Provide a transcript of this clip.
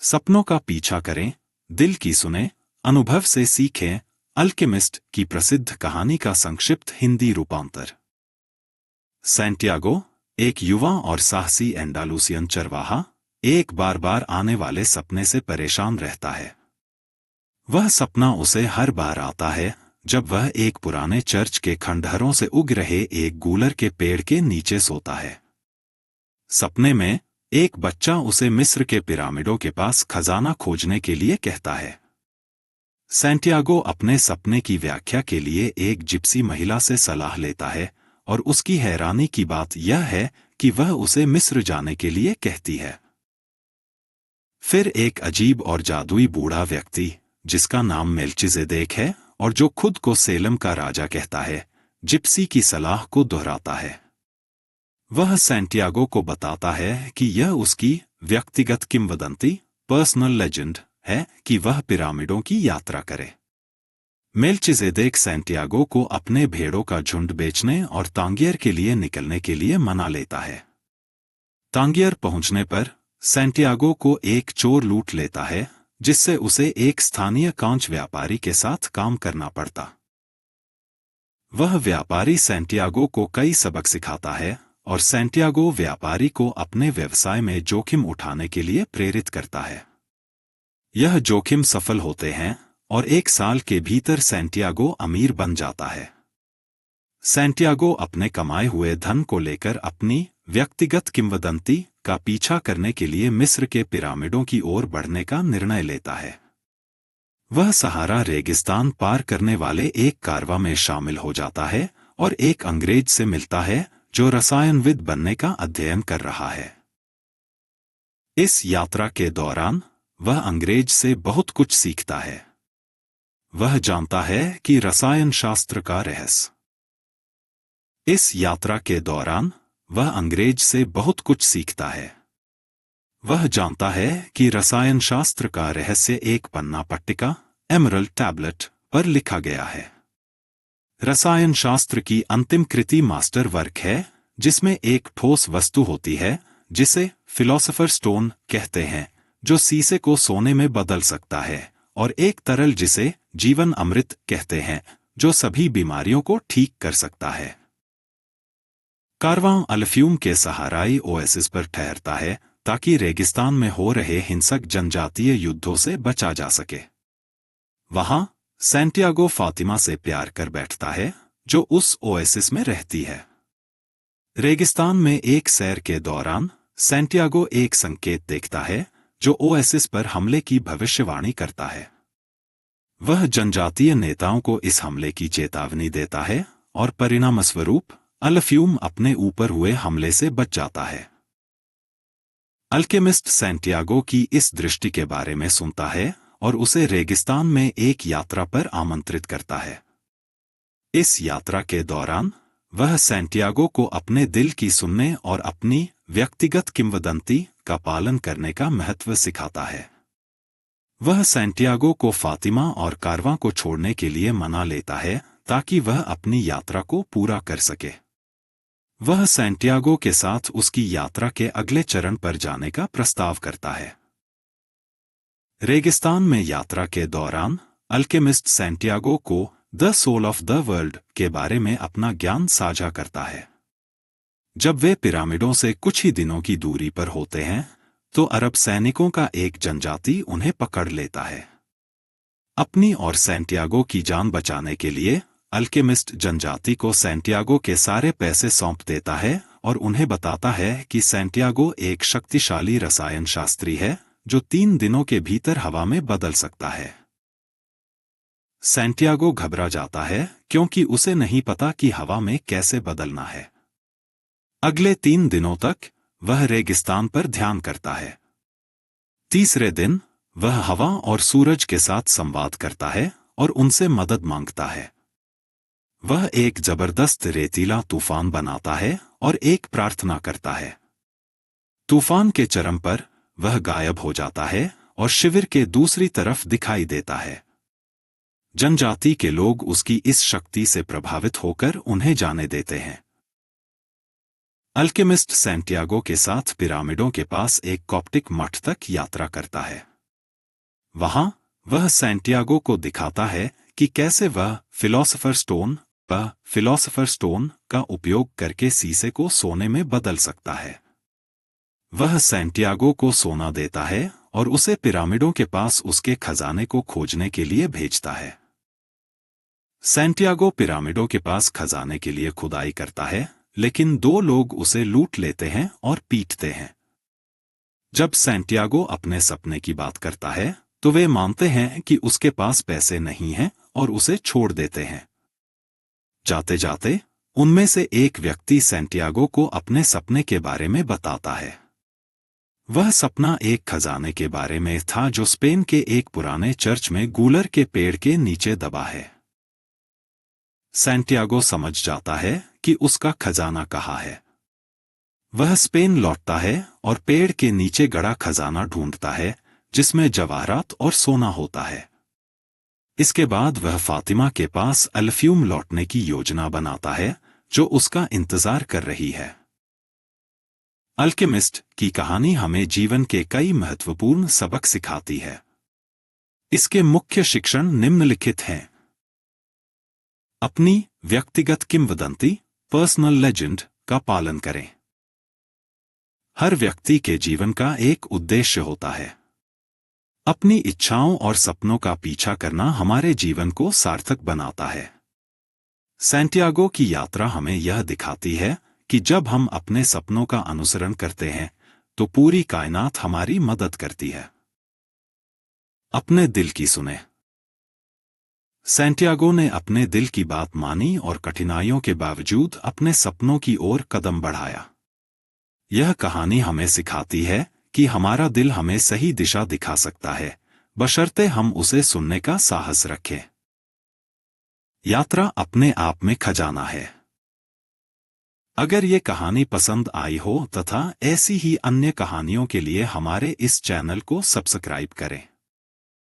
सपनों का पीछा करें, दिल की सुने, अनुभव से सीखें। अल्केमिस्ट की प्रसिद्ध कहानी का संक्षिप्त हिंदी रूपांतर। सैंटियागो, एक युवा और साहसी एंडालुसियन चरवाहा, एक बार बार आने वाले सपने से परेशान रहता है। वह सपना उसे हर बार आता है जब वह एक पुराने चर्च के खंडहरों से उग रहे एक गूलर के पेड़ के नीचे सोता है। सपने में एक बच्चा उसे मिस्र के पिरामिडों के पास खजाना खोजने के लिए कहता है। सैंटियागो अपने सपने की व्याख्या के लिए एक जिप्सी महिला से सलाह लेता है और उसकी हैरानी की बात यह है कि वह उसे मिस्र जाने के लिए कहती है। फिर एक अजीब और जादुई बूढ़ा व्यक्ति, जिसका नाम मेल्चिजेदेक है और जो खुद को सेलम का राजा कहता है, जिप्सी की सलाह को दोहराता है। वह सैंटियागो को बताता है कि यह उसकी व्यक्तिगत किंवदंती, पर्सनल लेजेंड है कि वह पिरामिडों की यात्रा करे। मेल्चिजेदेक सैंटियागो को अपने भेड़ों का झुंड बेचने और तांगियर के लिए निकलने के लिए मना लेता है। तांगियर पहुंचने पर सैंटियागो को एक चोर लूट लेता है, जिससे उसे एक स्थानीय कांच व्यापारी के साथ काम करना पड़ता। वह व्यापारी सैंटियागो को कई सबक सिखाता है और सैंटियागो व्यापारी को अपने व्यवसाय में जोखिम उठाने के लिए प्रेरित करता है। यह जोखिम सफल होते हैं और 1 साल के भीतर सैंटियागो अमीर बन जाता है। सैंटियागो अपने कमाए हुए धन को लेकर अपनी व्यक्तिगत किंवदंती का पीछा करने के लिए मिस्र के पिरामिडों की ओर बढ़ने का निर्णय लेता है। वह सहारा रेगिस्तान पार करने वाले एक कारवां में शामिल हो जाता है और एक अंग्रेज से मिलता है जो रसायनविद बनने का अध्ययन कर रहा है। इस यात्रा के दौरान वह अंग्रेज से बहुत कुछ सीखता है। वह जानता है कि रसायन शास्त्र का रहस्य। इस यात्रा के दौरान वह अंग्रेज से बहुत कुछ सीखता है। वह जानता है कि रसायन शास्त्र का रहस्य एक पन्ना पट्टिका, एमरल्ड टैबलेट पर लिखा गया है। रसायन शास्त्र की अंतिम कृति मास्टर वर्क है, जिसमें एक ठोस वस्तु होती है जिसे फिलोसोफर स्टोन कहते हैं, जो शीशे को सोने में बदल सकता है, और एक तरल जिसे जीवन अमृत कहते हैं, जो सभी बीमारियों को ठीक कर सकता है। कारवां अल्फ्यूम के सहाराई ओएसिस पर ठहरता है ताकि रेगिस्तान में हो रहे हिंसक जनजातीय युद्धों से बचा जा सके। वहां सैंटियागो फातिमा से प्यार कर बैठता है, जो उस ओएसिस में रहती है। रेगिस्तान में एक सैर के दौरान सैंटियागो एक संकेत देखता है जो ओएसिस पर हमले की भविष्यवाणी करता है। वह जनजातीय नेताओं को इस हमले की चेतावनी देता है और परिणामस्वरूप अल्फ्यूम अपने ऊपर हुए हमले से बच जाता है। अल्केमिस्ट सैंटियागो की इस दृष्टि के बारे में सुनता है और उसे रेगिस्तान में एक यात्रा पर आमंत्रित करता है। इस यात्रा के दौरान वह सैंटियागो को अपने दिल की सुनने और अपनी व्यक्तिगत किंवदंती का पालन करने का महत्व सिखाता है। वह सैंटियागो को फातिमा और कारवां को छोड़ने के लिए मना लेता है ताकि वह अपनी यात्रा को पूरा कर सके। वह सैंटियागो के साथ उसकी यात्रा के अगले चरण पर जाने का प्रस्ताव करता है। रेगिस्तान में यात्रा के दौरान अल्केमिस्ट सैंटियागो को the soul of the world के बारे में अपना ज्ञान साझा करता है। जब वे पिरामिडों से कुछ ही दिनों की दूरी पर होते हैं, तो अरब सैनिकों का एक जनजाति उन्हें पकड़ लेता है। अपनी और सैंटियागो की जान बचाने के लिए अल्केमिस्ट जनजाति को सैंटियागो के सारे पैसे सौंप देता है और उन्हें बताता है कि सैंटियागो एक शक्तिशाली रसायन शास्त्री है जो 3 दिनों के भीतर हवा में बदल सकता है। सैंटियागो घबरा जाता है क्योंकि उसे नहीं पता कि हवा में कैसे बदलना है। अगले 3 दिनों तक वह रेगिस्तान पर ध्यान करता है। तीसरे दिन वह हवा और सूरज के साथ संवाद करता है और उनसे मदद मांगता है। वह एक जबरदस्त रेतीला तूफान बनाता है और एक प्रार्थना करता है। तूफान के चरम पर वह गायब हो जाता है और शिविर के दूसरी तरफ दिखाई देता है। जनजाति के लोग उसकी इस शक्ति से प्रभावित होकर उन्हें जाने देते हैं। अल्केमिस्ट सैंटियागो के साथ पिरामिडों के पास एक कॉप्टिक मठ तक यात्रा करता है। वहां वह सैंटियागो को दिखाता है कि कैसे वह फिलॉसफर स्टोन का उपयोग करके शीशे को सोने में बदल सकता है। वह सैंटियागो को सोना देता है और उसे पिरामिडों के पास उसके खजाने को खोजने के लिए भेजता है। सैंटियागो पिरामिडों के पास खजाने के लिए खुदाई करता है, लेकिन दो लोग उसे लूट लेते हैं और पीटते हैं। जब सैंटियागो अपने सपने की बात करता है तो वे मानते हैं कि उसके पास पैसे नहीं हैं और उसे छोड़ देते हैं। जाते जाते उनमें से एक व्यक्ति सैंटियागो को अपने सपने के बारे में बताता है। वह सपना एक खजाने के बारे में था जो स्पेन के एक पुराने चर्च में गूलर के पेड़ के नीचे दबा है। सैंटियागो समझ जाता है कि उसका खजाना कहाँ है। वह स्पेन लौटता है और पेड़ के नीचे गड़ा खजाना ढूंढता है, जिसमें जवाहरात और सोना होता है। इसके बाद वह फातिमा के पास अल्फ्यूम लौटने की योजना बनाता है, जो उसका इंतजार कर रही है। अल्केमिस्ट की कहानी हमें जीवन के कई महत्वपूर्ण सबक सिखाती है। इसके मुख्य शिक्षण निम्नलिखित हैं। अपनी व्यक्तिगत किंवदंती पर्सनल लेजेंड का पालन करें। हर व्यक्ति के जीवन का एक उद्देश्य होता है। अपनी इच्छाओं और सपनों का पीछा करना हमारे जीवन को सार्थक बनाता है। सैंटियागो की यात्रा हमें यह दिखाती है कि जब हम अपने सपनों का अनुसरण करते हैं तो पूरी कायनात हमारी मदद करती है। अपने दिल की सुने। सैंटियागो ने अपने दिल की बात मानी और कठिनाइयों के बावजूद अपने सपनों की ओर कदम बढ़ाया। यह कहानी हमें सिखाती है कि हमारा दिल हमें सही दिशा दिखा सकता है, बशर्ते हम उसे सुनने का साहस रखें। यात्रा अपने आप में खजाना है। अगर ये कहानी पसंद आई हो तथा ऐसी ही अन्य कहानियों के लिए हमारे इस चैनल को सब्सक्राइब करें।